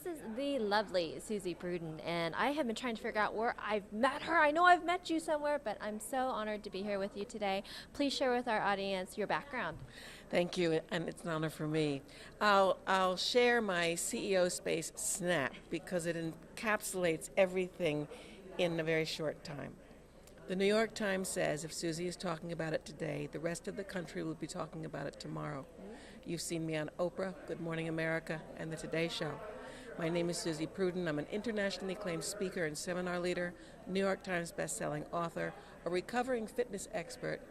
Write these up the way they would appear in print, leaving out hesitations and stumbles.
is the lovely Suzy Prudden, and I have been trying to figure out where I've met her. I know I've met you somewhere, but I'm so honored to be here with you today. Please share with our audience your background. Thank you, and it's an honor for me. I'll share my CEO space snap because it encapsulates everything in a very short time. The New York Times says if Suzy is talking about it today, the rest of the country will be talking about it tomorrow. You've seen me on Oprah, Good Morning America, and The Today Show. My name is Suzy Prudden. I'm an internationally acclaimed speaker and seminar leader, New York Times bestselling author, a recovering fitness expert,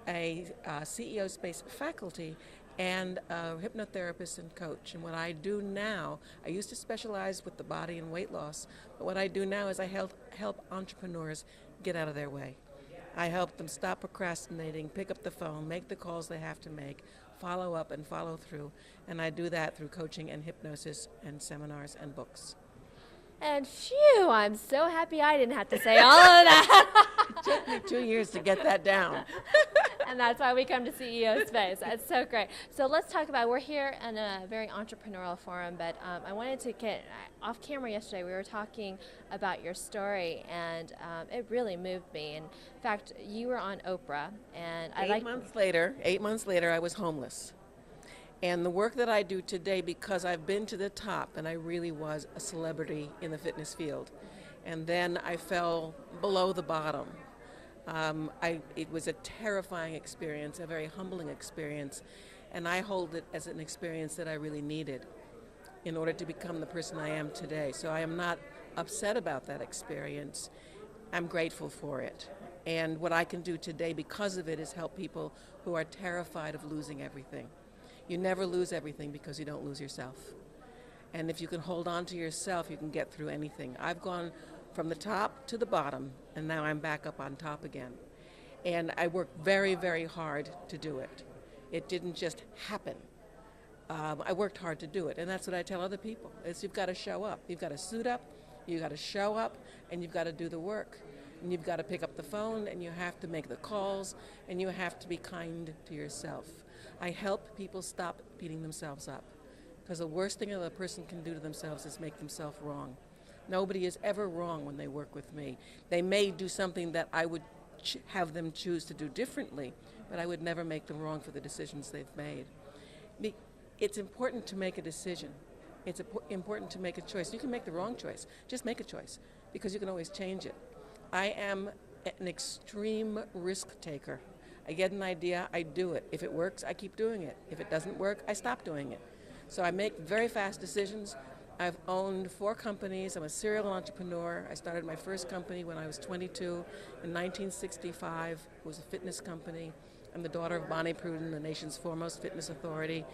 a CEO space faculty, and a hypnotherapist and coach. And what I do now, I used to specialize with the body and weight loss, but what I do now is I help entrepreneurs get out of their way. I help them stop procrastinating, pick up the phone, make the calls they have to make, follow up and follow through. And I do that through coaching and hypnosis and seminars and books. And phew, I'm so happy I didn't have to say all of that. It took me 2 years to get that down. And that's why we come to CEO Space. That's so great. So let's talk about, we're here in a very entrepreneurial forum, but I wanted to get off camera yesterday. We were talking about your story, and it really moved me. In fact, you were on Oprah, and I like 8 months later, I was homeless. And the work that I do today, because I've been to the top, and I really was a celebrity in the fitness field, and then I fell below the bottom. It was a terrifying experience, a very humbling experience, and I hold it as an experience that I really needed in order to become the person I am today. So I am not upset about that experience. I'm grateful for it. And what I can do today because of it is help people who are terrified of losing everything. You never lose everything because you don't lose yourself. And if you can hold on to yourself, you can get through anything. I've gone from the top to the bottom, and now I'm back up on top again. And I worked very, very hard to do it. It didn't just happen. I worked hard to do it, and that's what I tell other people, is you've got to show up. You've got to suit up, you've got to show up, and you've got to do the work. And you've got to pick up the phone, and you have to make the calls, and you have to be kind to yourself. I help people stop beating themselves up, because the worst thing a person can do to themselves is make themselves wrong. Nobody is ever wrong when they work with me. They may do something that I would have them choose to do differently, but I would never make them wrong for the decisions they've made. It's important to make a decision. It's important to make a choice. You can make the wrong choice. Just make a choice, because you can always change it. I am an extreme risk taker. I get an idea, I do it. If it works, I keep doing it. If it doesn't work, I stop doing it. So I make very fast decisions. I've owned 4 companies. I'm a serial entrepreneur. I started my first company when I was 22 in 1965. It was a fitness company. I'm the daughter of Bonnie Prudden, the nation's foremost fitness authority,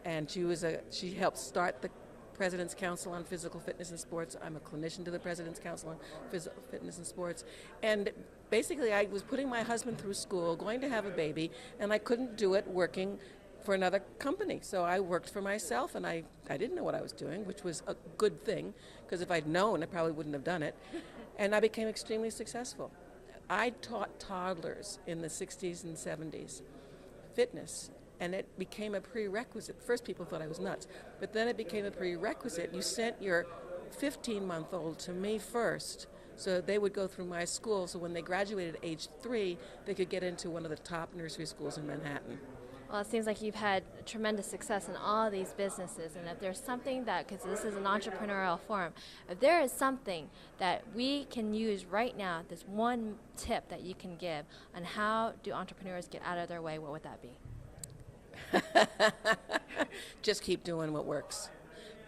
and she helped start the President's Council on Physical Fitness and Sports. I'm a clinician to the President's Council on Physical Fitness and Sports. And basically, I was putting my husband through school, going to have a baby, and I couldn't do it working for another company. So I worked for myself, and I didn't know what I was doing, which was a good thing, because if I'd known, I probably wouldn't have done it. And I became extremely successful. I taught toddlers in the 60s and 70s fitness, and it became a prerequisite. First, people thought I was nuts, but then it became a prerequisite. You sent your 15-month-old to me first, so they would go through my school, so when they graduated at age 3, they could get into one of the top nursery schools in Manhattan. Well, it seems like you've had tremendous success in all of these businesses, and if there's something that, because this is an entrepreneurial forum, if there is something that we can use right now, this one tip that you can give on how do entrepreneurs get out of their way, what would that be? Just keep doing what works.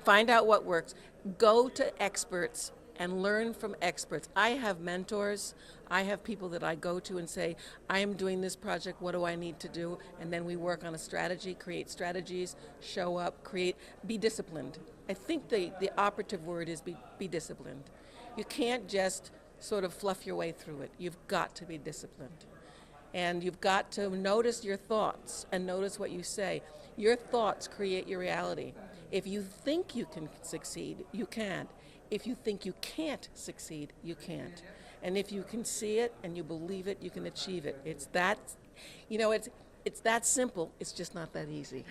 Find out what works. Go to experts and learn from experts. I have mentors. I have people that I go to and say, I am doing this project, what do I need to do? And then we work on a strategy, create strategies, show up, be disciplined. I think the operative word is be disciplined. You can't just sort of fluff your way through it. You've got to be disciplined. And you've got to notice your thoughts and notice what you say. Your thoughts create your reality. If you think you can succeed, you can. If you think you can't succeed, you can't. And if you can see it and you believe it, you can achieve it. It's that, It's that simple. It's just not that easy.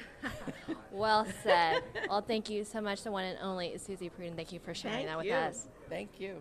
Well said. Well, thank you so much, the one and only Suzy Prudden. Thank you for sharing Thank that with you. us. Thank you.